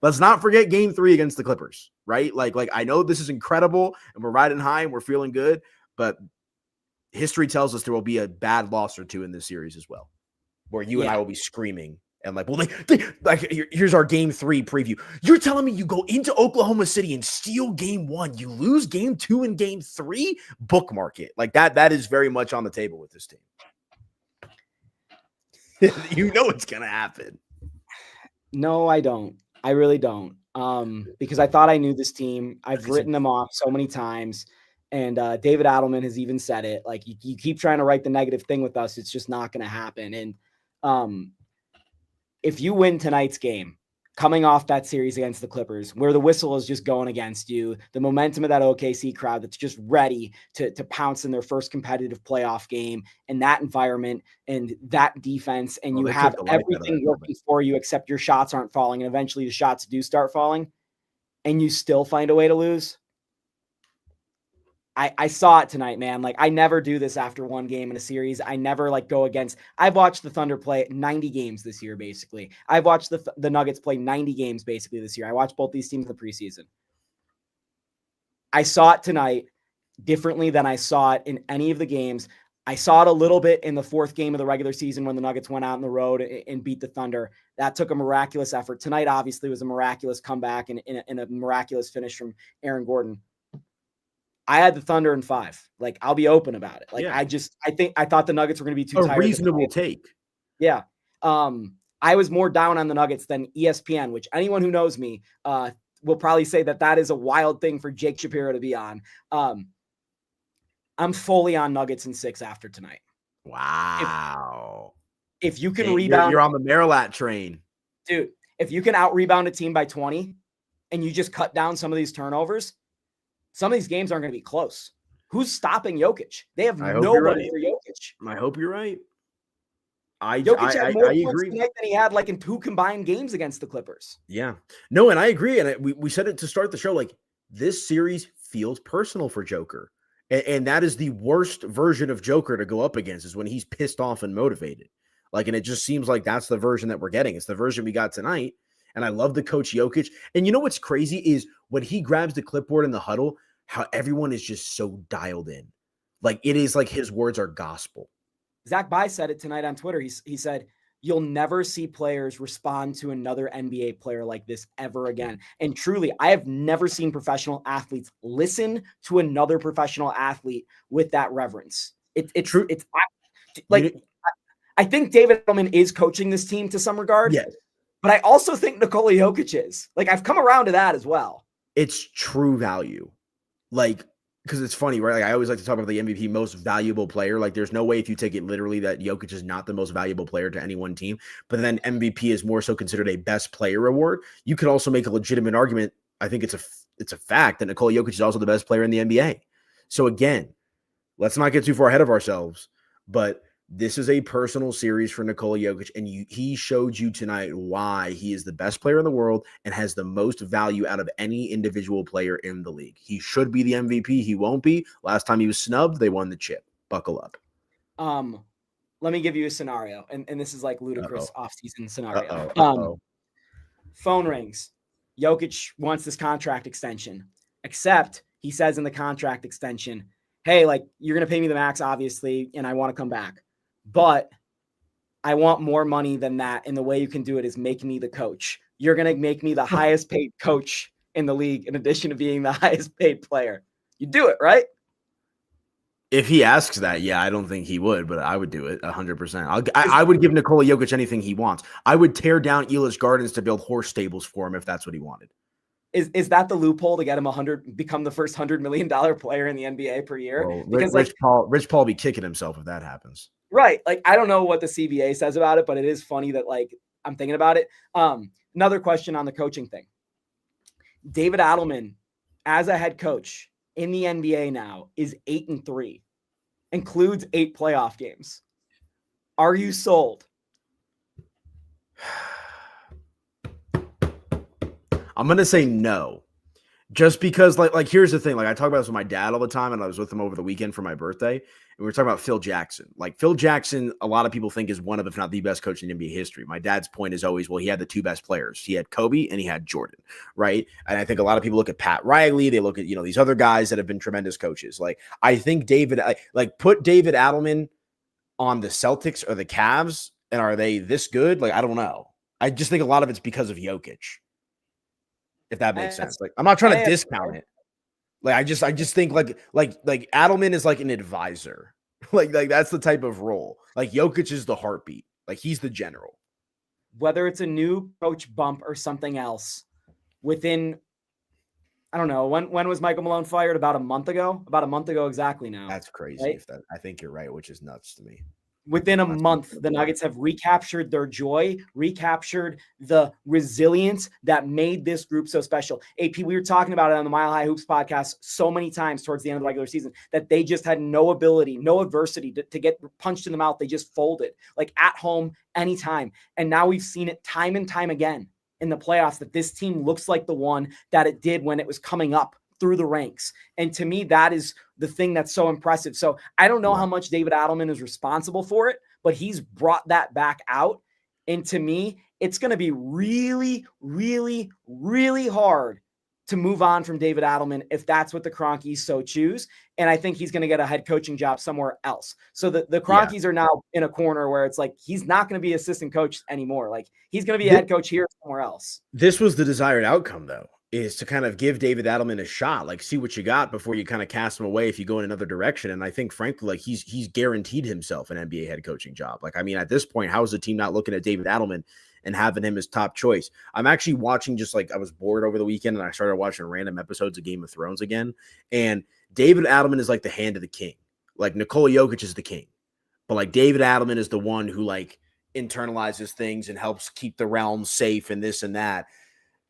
let's not forget game 3 against the Clippers, right? Like I know this is incredible and we're riding high and we're feeling good, but history tells us there will be a bad loss or 2 in this series as well, where you and I will be screaming and like, well, here's our game 3 preview. You're telling me you go into Oklahoma City and steal game 1, you lose game 2 and game 3? Bookmark it. Like that is very much on the table with this team. You know it's going to happen. No, I don't. I really don't. Because I thought I knew this team. I've written them off so many times. And David Adelman has even said it. Like, you keep trying to write the negative thing with us, it's just not going to happen. And if you win tonight's game, coming off that series against the Clippers, where the whistle is just going against you, the momentum of that OKC crowd that's just ready to pounce in their first competitive playoff game, and that environment and that defense, and you have everything working for you except your shots aren't falling, and eventually the shots do start falling, and you still find a way to lose. I saw it tonight, man. Like, I never do this after one game in a series. I never go against. I've watched the Thunder play 90 games this year, basically. I've watched the Nuggets play 90 games basically this year. I watched both these teams in the preseason. I saw it tonight differently than I saw it in any of the games. I saw it a little bit in the 4th game of the regular season when the Nuggets went out on the road and beat the Thunder. That took a miraculous effort. Tonight, obviously, was a miraculous comeback and a miraculous finish from Aaron Gordon. I had the Thunder in 5. Like, I'll be open about it. Like, yeah. I thought the Nuggets were going to be too tired. A reasonable take. Yeah. I was more down on the Nuggets than ESPN, which anyone who knows me will probably say that is a wild thing for Jake Shapiro to be on. I'm fully on Nuggets in 6 after tonight. Wow. If you can Hey, rebound, you're on the Marilat train. dude, if you can out-rebound a team by 20 and you just cut down some of these turnovers, some of these games aren't going to be close. Who's stopping Jokic? They have nobody for Jokic. I hope you're right. Jokic had more points agree tonight than he had like in 2 combined games against the Clippers. Yeah. No, and I agree. And we said it to start the show. Like, this series feels personal for Joker. And that is the worst version of Joker to go up against, is when he's pissed off and motivated. Like, and it just seems like that's the version that we're getting. It's the version we got tonight. And I love the coach Jokic. And you know what's crazy is when he grabs the clipboard in the huddle, how everyone is just so dialed in. Like, it is like his words are gospel. Zach Bai said it tonight on Twitter. He said, you'll never see players respond to another NBA player like this ever again. And truly, I have never seen professional athletes listen to another professional athlete with that reverence. It's true. It's like, I think David Edelman is coaching this team to some regard. Yes. But I also think Nikola Jokic is. Like, I've come around to that as well. It's true value. Like, because it's funny, right? Like, I always like to talk about the MVP most valuable player. Like, there's no way if you take it literally that Jokic is not the most valuable player to any one team. But then MVP is more so considered a best player award. You could also make a legitimate argument. I think it's a fact that Nikola Jokic is also the best player in the NBA. So again, let's not get too far ahead of ourselves. But this is a personal series for Nikola Jokic, and he showed you tonight why he is the best player in the world and has the most value out of any individual player in the league. He should be the MVP. He won't be. Last time he was snubbed, they won the chip. Buckle up. Let me give you a scenario, and this is like ludicrous off-season scenario. Phone rings. Jokic wants this contract extension, except he says in the contract extension, hey, like, you're going to pay me the max, obviously, and I want to come back. But I want more money than that. And the way you can do it is make me the coach. You're going to make me the highest paid coach in the league, in addition to being the highest paid player. You do it, right? If he asks that, yeah, I don't think he would, but I would do it 100%. I would give Nikola Jokic anything he wants. I would tear down Elish Gardens to build horse stables for him if that's what he wanted. Is that the loophole to get him become the first $100 million player in the NBA per year? Well, because Rich Paul be kicking himself if that happens. Right. Like, I don't know what the CBA says about it, but it is funny that, like, I'm thinking about it. Another question on the coaching thing. David Adelman, as a head coach in the NBA now, is 8-3, includes 8 playoff games. Are you sold? I'm going to say no. Just because, like, here's the thing. Like, I talk about this with my dad all the time, and I was with him over the weekend for my birthday, and we were talking about Phil Jackson. Like, Phil Jackson, a lot of people think is one of, if not the best coach in NBA history. My dad's point is always, well, he had the 2 best players. He had Kobe and he had Jordan, right? And I think a lot of people look at Pat Riley. They look at, these other guys that have been tremendous coaches. Like, I think put David Adelman on the Celtics or the Cavs, and are they this good? Like, I don't know. I just think a lot of it's because of Jokic. If that makes sense. Like, I'm not trying to discount it. Like, I just think like Adelman is like an advisor. like that's the type of role. Like, Jokic is the heartbeat. Like, he's the general. Whether it's a new coach bump or something else, within, I don't know, when was Michael Malone fired? About a month ago? About a month ago exactly now. That's crazy. Right? I think you're right, which is nuts to me. Within a month, the Nuggets have recaptured their joy, recaptured the resilience that made this group so special. AP, we were talking about it on the Mile High Hoops podcast so many times towards the end of the regular season that they just had no ability, no adversity to get punched in the mouth. They just folded, like, at home, anytime. And now we've seen it time and time again in the playoffs that this team looks like the one that it did when it was coming up through the ranks. And to me, that is the thing that's so impressive. So I don't know how much David Adelman is responsible for it, but he's brought that back out. And to me, it's going to be really, really, really hard to move on from David Adelman if that's what the Cronkies so choose. And I think he's going to get a head coaching job somewhere else. So the Cronkies are now in a corner where it's like, he's not going to be assistant coach anymore. Like, he's going to be a head coach here somewhere else. This was the desired outcome, though, is to kind of give David Adelman a shot, like, see what you got before you kind of cast him away if you go in another direction. And I think, frankly, like, he's guaranteed himself an NBA head coaching job. Like, I mean, at this point, how is the team not looking at David Adelman and having him as top choice. I'm actually watching, just like I was bored over the weekend and I started watching random episodes of Game of Thrones again. And David Adelman is like the hand of the king. Like Nikola Jokic is the king. But like David Adelman is the one who like internalizes things and helps keep the realm safe and this and that.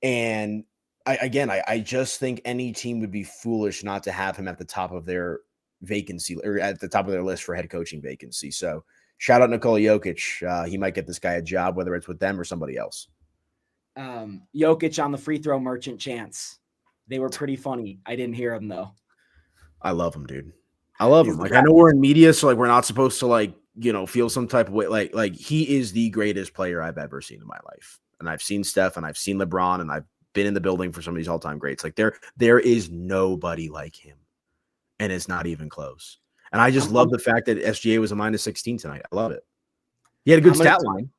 And I just think any team would be foolish not to have him at the top of their vacancy or at the top of their list for head coaching vacancy. So shout out Nikola Jokic. He might get this guy a job, whether it's with them or somebody else. Jokic on the free throw merchant chance. They were pretty funny. I didn't hear him though. I love him, dude. I love him. Like, I know we're in media, so like we're not supposed to like, you know, feel some type of way. Like he is the greatest player I've ever seen in my life. And I've seen Steph and I've seen LeBron and I've been in the building for some of these all-time greats. Like there is nobody like him. And it's not even close. And I just love the fact that SGA was a -16 tonight. I love it. He had a good stat line.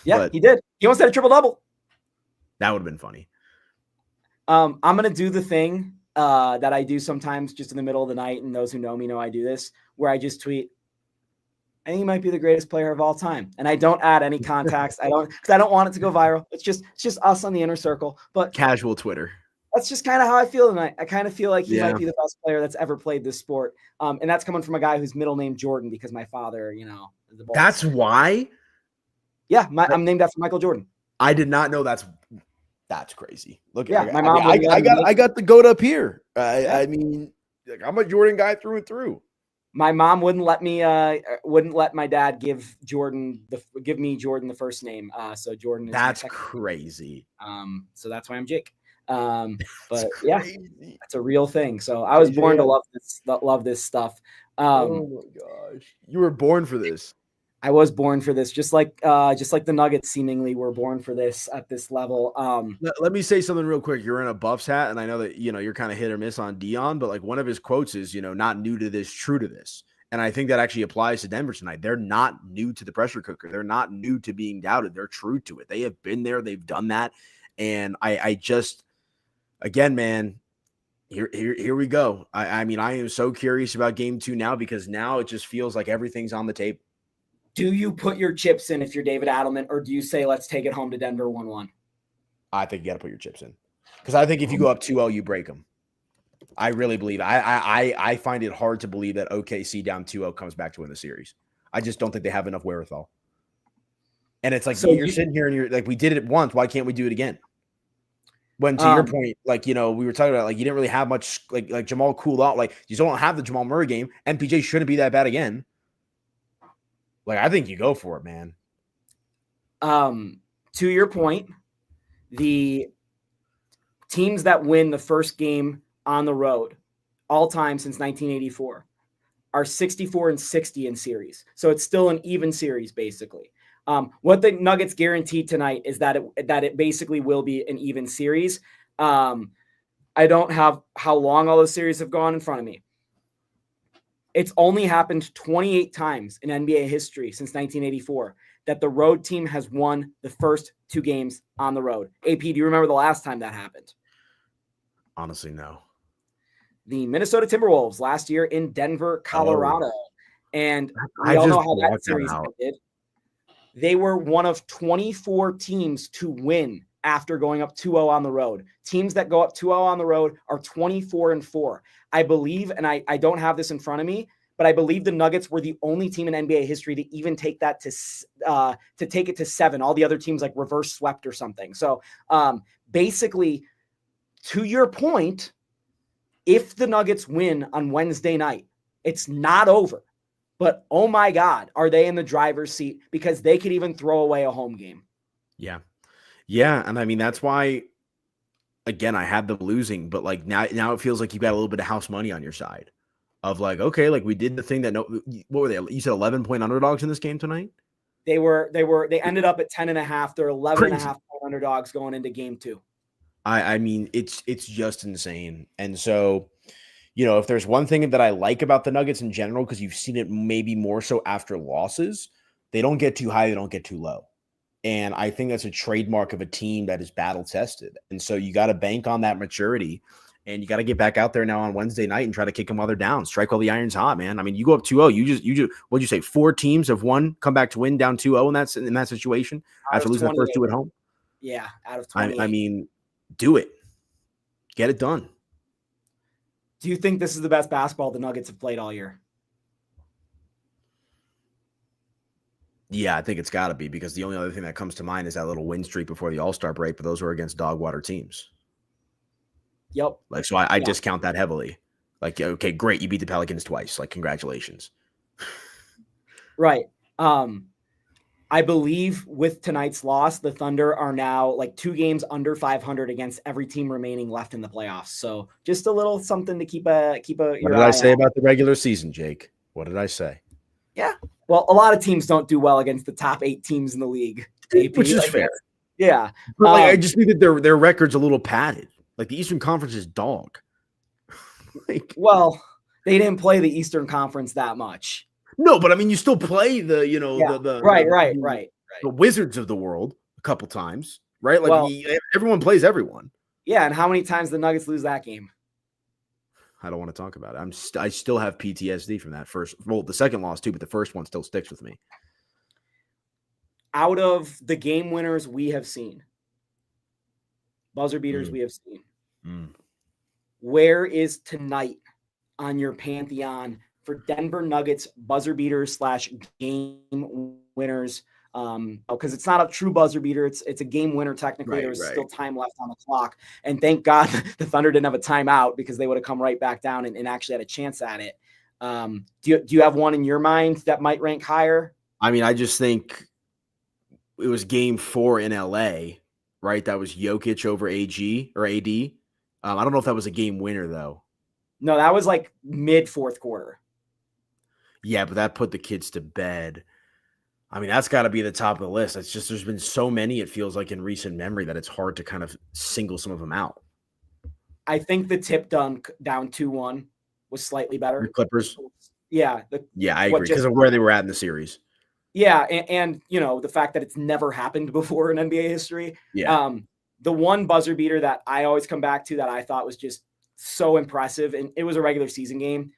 Yeah, he did. He almost had a triple-double. That would have been funny. I'm going to do the thing that I do sometimes just in the middle of the night, and those who know me know I do this, where I just tweet, I think he might be the greatest player of all time. And I don't add any context. Because I don't want it to go viral. It's just us on the inner circle. But casual Twitter. That's just kind of how I feel tonight. I kind of feel like he might be the best player that's ever played this sport. And that's coming from a guy whose middle name Jordan, because my father, you know, is the Bulls. That's why? Yeah, I'm named after Michael Jordan. I did not know that's crazy. Look, yeah, my mom. I got the goat up here. I mean, like, I'm a Jordan guy through and through. My mom wouldn't let my dad give me Jordan the first name. So Jordan is that's crazy. So that's why I'm Jake. But yeah, it's a real thing. So I was born to love this stuff. Oh my gosh, you were born for this. I was born for this, just like the Nuggets seemingly were born for this at this level. Let me say something real quick. You're in a Buffs hat, and I know that, you know, you're kind of hit or miss on Dion, but like one of his quotes is, you know, not new to this, true to this. And I think that actually applies to Denver tonight. They're not new to the pressure cooker. They're not new to being doubted. They're true to it. They have been there. They've done that. And I just, again, man, here we go. I mean, I am so curious about game 2 now, because now it just feels like everything's on the table. Do you put your chips in if you're David Adelman, or do you say, let's take it home to Denver 1-1? I think you got to put your chips in, because I think if you go up 2-0, you break them. I really believe. I find it hard to believe that OKC down 2-0 comes back to win the series. I just don't think they have enough wherewithal. And it's like, so you're sitting here and you're like, we did it once. Why can't we do it again? When, to your point, like, you know, we were talking about, like, you didn't really have much, like Jamal cooled out. Like, you still don't have the Jamal Murray game. MPJ shouldn't be that bad again. Like, I think you go for it, man. To your point, the teams that win the first game on the road all time since 1984 are 64-60 in series. So it's still an even series, basically. What the Nuggets guaranteed tonight is that it basically will be an even series. I don't have how long all those series have gone in front of me. It's only happened 28 times in NBA history since 1984 that the road team has won the first 2 games on the road. AP, do you remember the last time that happened? Honestly, no. The Minnesota Timberwolves last year in Denver, Colorado. And we all know how that series ended. They were one of 24 teams to win after going up 2-0 on the road. Teams that go up 2-0 on the road are 24-4. I believe, and I don't have this in front of me, but I believe the Nuggets were the only team in NBA history to even take that to take it to 7. All the other teams like reverse swept or something. So basically, to your point, if the Nuggets win on Wednesday night, it's not over. But oh my God, are they in the driver's seat, because they could even throw away a home game. Yeah. Yeah. And I mean, that's why, again, I had them losing, but like now it feels like you've got a little bit of house money on your side of like, okay, like we did the thing that what were they? You said 11-point underdogs in this game tonight? They ended up at 10.5. They're 11.5 point underdogs going into game 2. I mean, it's just insane. And so, you know, if there's one thing that I like about the Nuggets in general, because you've seen it maybe more so after losses, they don't get too high, they don't get too low. And I think that's a trademark of a team that is battle tested. And so you got to bank on that maturity, and you got to get back out there now on Wednesday night and try to kick them while they're down. Strike while the iron's hot, man. I mean, you go up 2-0, you just, what'd you say? 4 teams have won, come back to win down 2-0 in that situation after losing the first 2 at home. Yeah. Out of 28. I mean, do it. Get it done. Do you think this is the best basketball the Nuggets have played all year? Yeah, I think it's got to be, because the only other thing that comes to mind is that little win streak before the All-Star break, but those were against dog water teams. Yep. Like, so I discount that heavily. Like, okay, great. You beat the Pelicans twice. Like, congratulations. Right. I believe with tonight's loss, the Thunder are now like 2 games under 500 against every team remaining left in the playoffs. So just a little something to keep a. What did I say about the regular season, Jake? What did I say? Yeah. Well, a lot of teams don't do well against the top 8 teams in the league, AP, which is fair. Yeah. But I just think that their record's a little padded. Like, the Eastern Conference is dog. Well, they didn't play the Eastern Conference that much. No, but I mean, you still play the the Wizards of the world a couple times, right? Like, everyone plays everyone. Yeah, and how many times the Nuggets lose that game? I don't want to talk about it. I still have PTSD from that first. Well, the second loss too, but the first one still sticks with me. Out of the game winners we have seen, buzzer beaters we have seen, where is tonight on your pantheon for Denver Nuggets buzzer beaters / game winners? Because it's not a true buzzer beater. It's a game winner. Technically, there was still time left on the clock. And thank God the Thunder didn't have a timeout, because they would have come right back down and actually had a chance at it. Do you have one in your mind that might rank higher? I mean, I just think it was game 4 in LA, right? That was Jokic over AG or AD. I don't know if that was a game winner though. No, that was like mid 4th quarter. Yeah, but that put the kids to bed. I mean, that's got to be the top of the list. It's just, there's been so many, it feels like, in recent memory, that it's hard to kind of single some of them out. I think the tip dunk down 2-1 was slightly better. The Clippers? Yeah. I agree, because of where they were at in the series. Yeah, and you know, the fact that it's never happened before in NBA history. Yeah. The one buzzer beater that I always come back to that I thought was just so impressive, and it was a regular season game,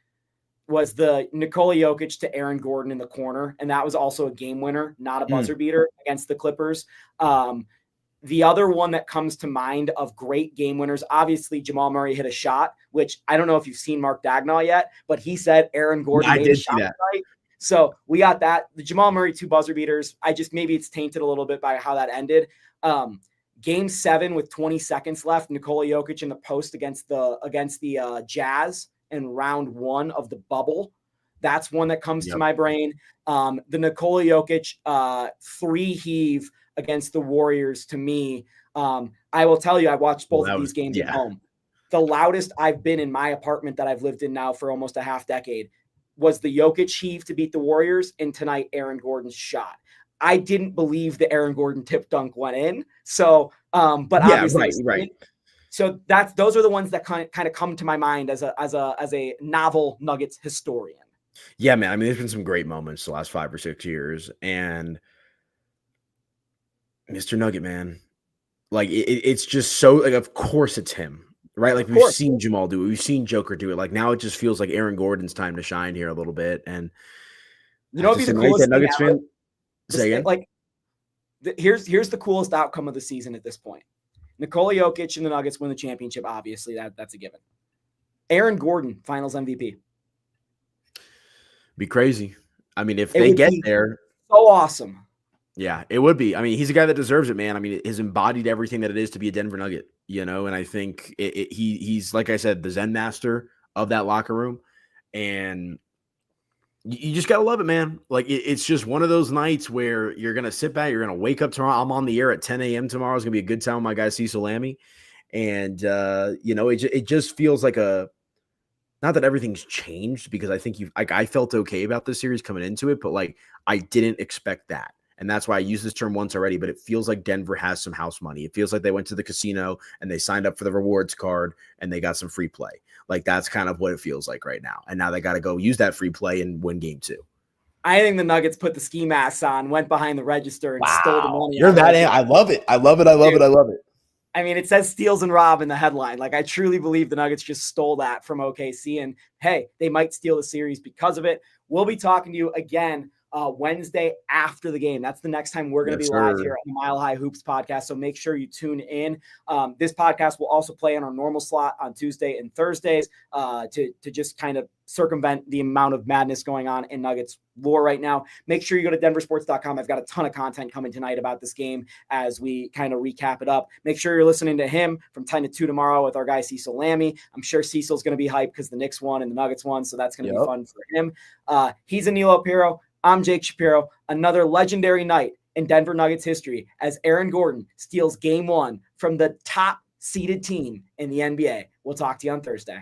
was the Nikola Jokic to Aaron Gordon in the corner. And that was also a game winner, not a buzzer beater against the Clippers. The other one that comes to mind of great game winners, obviously Jamal Murray hit a shot, which I don't know if you've seen Mark Dagnall yet, but he said Aaron Gordon made a shot tonight. So we got that. The Jamal Murray 2 buzzer beaters, maybe it's tainted a little bit by how that ended. Game 7 with 20 seconds left, Nikola Jokic in the post against the Jazz in round 1 of the bubble. That's one that comes to my brain. The Nikola Jokic 3 heave against the Warriors, to me, I will tell you, I watched both of these games at home. The loudest I've been in my apartment that I've lived in now for almost a half decade was the Jokic heave to beat the Warriors, and tonight Aaron Gordon's shot. I didn't believe the Aaron Gordon tip dunk went in. So, but obviously, right. So those are the ones that kind of come to my mind as a novel Nuggets historian. Yeah, man. I mean, there's been some great moments the last 5 or 6 years, and Mr. Nugget, man, like it's just so, like, of course it's him, right? Like, we've seen Jamal do it, we've seen Joker do it. Like, now it just feels like Aaron Gordon's time to shine here a little bit. And you know, it'd be the coolest Nuggets fan. Say again. Like, here's the coolest outcome of the season at this point. Nikola Jokic and the Nuggets win the championship. Obviously, that's a given. Aaron Gordon, Finals MVP. Be crazy. I mean, if they get there, so awesome. Yeah, it would be. I mean, he's a guy that deserves it, man. I mean, he's embodied everything that it is to be a Denver Nugget, you know. And I think he's, like I said, the Zen master of that locker room, and you just gotta love it, man. Like, it's just one of those nights where you're gonna sit back, you're gonna wake up tomorrow. I'm on the air at 10 a.m. tomorrow. It's gonna be a good time with my guy Cecil Lammy, and you know, it just feels like not that everything's changed, because I think I felt okay about this series coming into it, but like, I didn't expect that. And that's why I used this term once already, but it feels like Denver has some house money. It feels like they went to the casino and they signed up for the rewards card and they got some free play. Like, that's kind of what it feels like right now. And now they got to go use that free play and win game 2. I think the Nuggets put the ski masks on, went behind the register, and stole the money. You're that. I love it. I love it. I love it. I love it. I mean, it says steals and rob in the headline. Like, I truly believe the Nuggets just stole that from OKC. And hey, they might steal the series because of it. We'll be talking to you again Wednesday after the game. That's the next time we're going to be live here on the Mile High Hoops podcast. So make sure you tune in. This podcast will also play on our normal slot on Tuesday and Thursdays to just kind of circumvent the amount of madness going on in Nuggets lore right now. Make sure you go to denversports.com. I've got a ton of content coming tonight about this game as we kind of recap it up. Make sure you're listening to him from 10 to 2 tomorrow with our guy Cecil Lammy. I'm sure Cecil's going to be hyped because the Knicks won and the Nuggets won, so that's going to be fun for him. He's Aniello Piro. I'm Jake Shapiro. Another legendary night in Denver Nuggets history as Aaron Gordon steals game 1 from the top seeded team in the NBA. We'll talk to you on Thursday.